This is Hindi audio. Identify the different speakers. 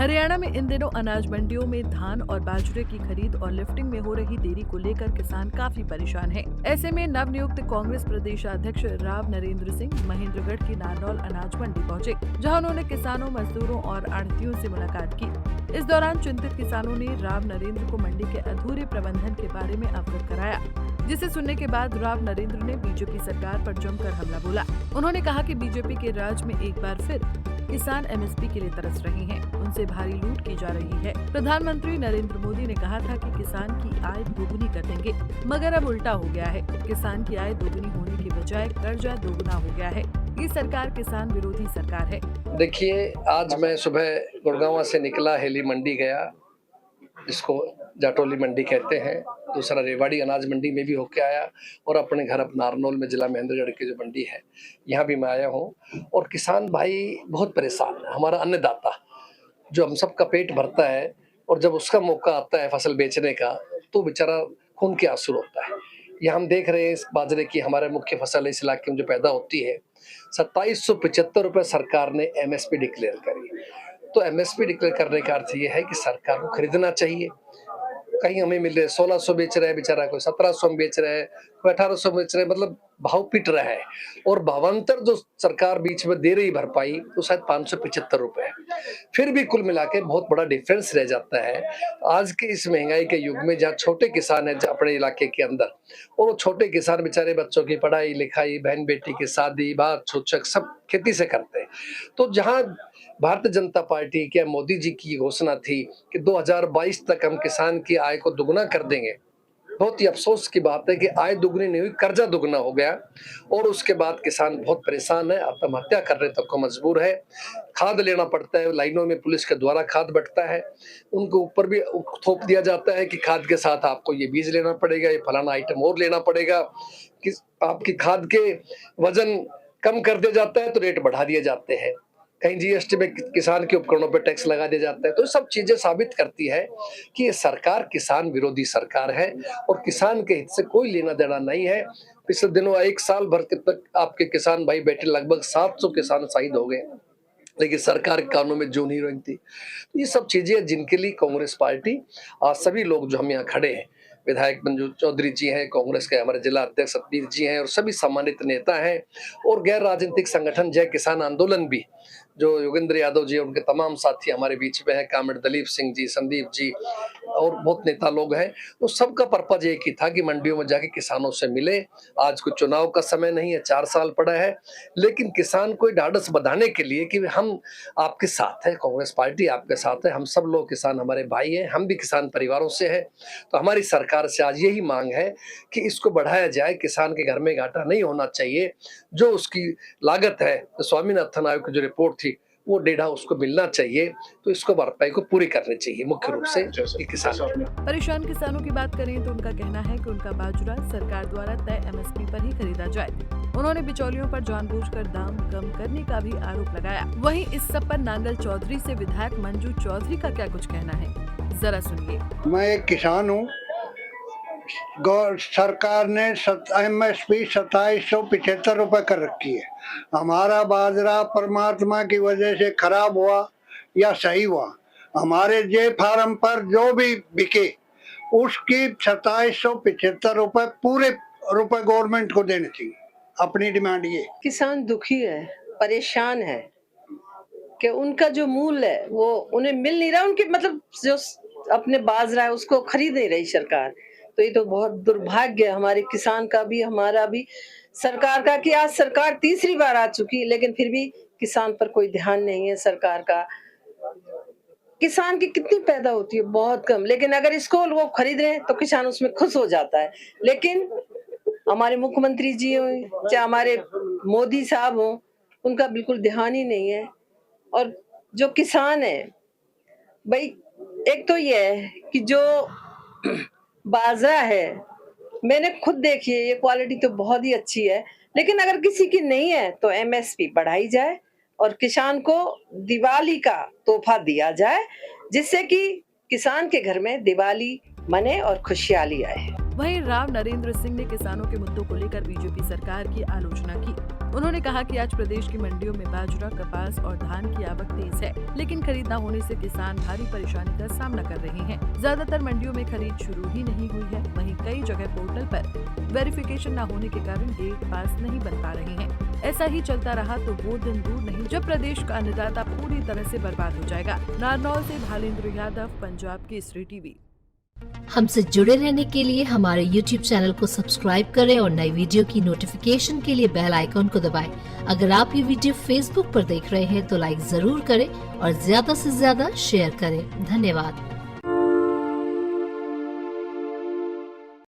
Speaker 1: हरियाणा में इन दिनों अनाज मंडियों में धान और बाजरे की खरीद और लिफ्टिंग में हो रही देरी को लेकर किसान काफी परेशान हैं। ऐसे में नवनियुक्त कांग्रेस प्रदेशाध्यक्ष राव नरेंद्र सिंह महेंद्रगढ़ की नारनौल अनाज मंडी पहुंचे, जहां उन्होंने किसानों, मजदूरों और आढ़तियों से मुलाकात की। इस दौरान चिंतित किसानों ने राव नरेंद्र को मंडी के अधूरे प्रबंधन के बारे में अवगत कराया, जिसे सुनने के बाद राव नरेंद्र ने बीजेपी सरकार पर जमकर हमला बोला। उन्होंने कहा कि बीजेपी के राज में एक बार फिर किसान एमएसपी के लिए तरस रहे हैं, उनसे भारी लूट की जा रही है। प्रधानमंत्री नरेंद्र मोदी ने कहा था कि किसान की आय दोगुनी कर देंगे, मगर अब उल्टा हो गया है। किसान की आय दोगुनी होने के बजाय कर्जा दोगुना हो गया है। ये सरकार किसान विरोधी सरकार है।
Speaker 2: देखिए, आज मैं सुबह गुड़गांव से निकला, हेली मंडी गया, जिसको जाटोली मंडी कहते हैं। दूसरा रेवाड़ी अनाज मंडी में भी होके आया और अपने घर नारनौल में जिला महेंद्रगढ़ की जो मंडी है, यहाँ भी मैं आया हूँ। और किसान भाई बहुत परेशान है। हमारा अन्नदाता जो हम सबका पेट भरता है, और जब उसका मौका आता है फसल बेचने का, तो बेचारा खून के आंसू होता है। ये हम देख रहे हैं इस बाजरे की, हमारे मुख्य फसल इस इलाके में जो पैदा होती है, 2775 रुपये सरकार ने एमएसपी डिक्लेयर करी। तो एमएसपी डिक्लेयर करने का अर्थ ये है कि सरकार को खरीदना चाहिए। कहीं हमें मिल रहे 1600 बेच रहा है बेचारा, कोई 1700 में बेच रहा है, कोई 1800 बेच रहा है, मतलब भाव पिट रहा है। और भावांतर जो सरकार बीच में दे रही भरपाई, तो शायद 575 रुपए है। फिर भी कुल मिला के बहुत बड़ा डिफरेंस रह जाता है। आज के इस महंगाई के युग में, जहाँ छोटे किसान है अपने इलाके के अंदर, और वो छोटे किसान बेचारे बच्चों की पढ़ाई लिखाई, बहन बेटी की शादी, बात छूछक सब खेती से करते हैं। तो जहाँ भारतीय जनता पार्टी की, मोदी जी की घोषणा थी कि 2022 तक हम किसान की आय को दुगना कर देंगे, बहुत ही अफसोस की बात है कि आय दुगनी नहीं हुई, कर्जा दुगना हो गया। और उसके बाद किसान बहुत परेशान है, आत्महत्या करने तक को मजबूर है। खाद लेना पड़ता है, लाइनों में पुलिस के द्वारा खाद बंटता है, उनको ऊपर भी थोप दिया जाता है कि खाद के साथ आपको ये बीज लेना पड़ेगा, ये फलाना आइटम और लेना पड़ेगा। कि आपकी खाद के वजन कम कर दिया जाता है तो रेट बढ़ा दिए जाते हैं। कहीं जीएसटी में किसान के उपकरणों पर टैक्स लगा दिया जाता है। तो सब चीजें साबित करती है कि ये सरकार किसान विरोधी सरकार है और किसान के हित से कोई लेना देना नहीं है। पिछले दिनों 1 साल भर तक आपके किसान भाई बैठे, लगभग 700 किसान शहीद हो गए, लेकिन सरकार के कानों में जून ही रही थी। तो ये सब चीजें जिनके लिए कांग्रेस पार्टी, आज सभी लोग जो हम यहाँ खड़े हैं, विधायक मंजू चौधरी जी हैं, कांग्रेस के हमारे जिला अध्यक्ष सतबीर जी हैं, और सभी सम्मानित नेता हैं, और गैर राजनीतिक संगठन जय किसान आंदोलन भी, जो योगेंद्र यादव जी, उनके तमाम साथी हमारे बीच में है, कामड़ दलीप सिंह जी, संदीप जी, और बहुत नेता लोग हैं। तो सबका पर्पज एक ही था कि मंडियों में जाके किसानों से मिले। आज कोई चुनाव का समय नहीं है, 4 साल पड़ा है, लेकिन किसान को ढाढ़स बधाने के लिए कि हम आपके साथ हैं, कांग्रेस पार्टी आपके साथ है, हम सब लोग किसान हमारे भाई हैं, हम भी किसान परिवारों से हैं। तो हमारी सरकार से आज यही मांग है कि इसको बढ़ाया जाए। किसान के घर में घाटा नहीं होना चाहिए। जो उसकी लागत है, तो स्वामीनाथन आयोग की जो रिपोर्ट थी, वो डेढ़ा उसको मिलना चाहिए। तो इसको भरपाई को पूरी करनी चाहिए, मुख्य रूप से किसान।
Speaker 1: परेशान किसानों की बात करें तो उनका कहना है कि उनका बाजरा सरकार द्वारा तय एमएसपी पर ही खरीदा जाए। उन्होंने बिचौलियों पर जानबूझकर दाम कम करने का भी आरोप लगाया। वहीं इस सब पर नांगल चौधरी से विधायक मंजू चौधरी का क्या कुछ कहना है, जरा सुनिए।
Speaker 3: मैं एक किसान हूँ। सरकार ने एमएसपी 2775 रुपए कर रखी है। हमारा बाजरा परमात्मा की वजह से खराब हुआ या सही हुआ, हमारे जे फार्म पर जो भी बिके उसकी 2775 रुपए पूरे रुपए गवर्नमेंट को देने चाहिए। अपनी डिमांड ये।
Speaker 4: किसान दुखी है, परेशान है कि उनका जो मूल्य है वो उन्हें मिल नहीं रहा, उनके मतलब जो अपने बाजरा है उसको खरीद नहीं रही सरकार। तो ये तो बहुत दुर्भाग्य है हमारे किसान का भी, हमारा भी, सरकार का, कि आज सरकार तीसरी बार आ चुकी है लेकिन फिर भी किसान पर कोई ध्यान नहीं है सरकार का। किसान की कितनी पैदा होती है, बहुत कम, लेकिन अगर इसको लोग खरीद रहे हैं तो किसान उसमें खुश हो जाता है। लेकिन हमारे मुख्यमंत्री जी हो चाहे हमारे मोदी साहब हो, उनका बिल्कुल ध्यान ही नहीं है। और जो किसान है भाई, एक तो ये है कि जो बाजरा है, मैंने खुद देखी है, ये क्वालिटी तो बहुत ही अच्छी है, लेकिन अगर किसी की नहीं है तो एमएसपी बढ़ाई जाए और किसान को दिवाली का तोहफा दिया जाए, जिससे कि किसान के घर में दिवाली मने और खुशहाली आए।
Speaker 1: वहीं राव नरेंद्र सिंह ने किसानों के मुद्दों को लेकर बीजेपी सरकार की आलोचना की। उन्होंने कहा कि आज प्रदेश की मंडियों में बाजरा, कपास और धान की आवक तेज है, लेकिन खरीद न होने से किसान भारी परेशानी का सामना कर रहे हैं। ज्यादातर मंडियों में खरीद शुरू ही नहीं हुई है। वहीं कई जगह पोर्टल पर वेरिफिकेशन न होने के कारण गेट पास नहीं बन पा रहे हैं। ऐसा ही चलता रहा तो वो दिन दूर नहीं जब प्रदेश का अन्नदाता पूरी तरह से बर्बाद हो जाएगा। नारनौल से भालेंद्र यादव, पंजाब केसरी टीवी।
Speaker 5: हमसे जुड़े रहने के लिए हमारे YouTube चैनल को सब्सक्राइब करें और नई वीडियो की नोटिफिकेशन के लिए बेल आइकॉन को दबाएं। अगर आप ये वीडियो Facebook पर देख रहे हैं तो लाइक जरूर करें और ज्यादा से ज्यादा शेयर करें। धन्यवाद।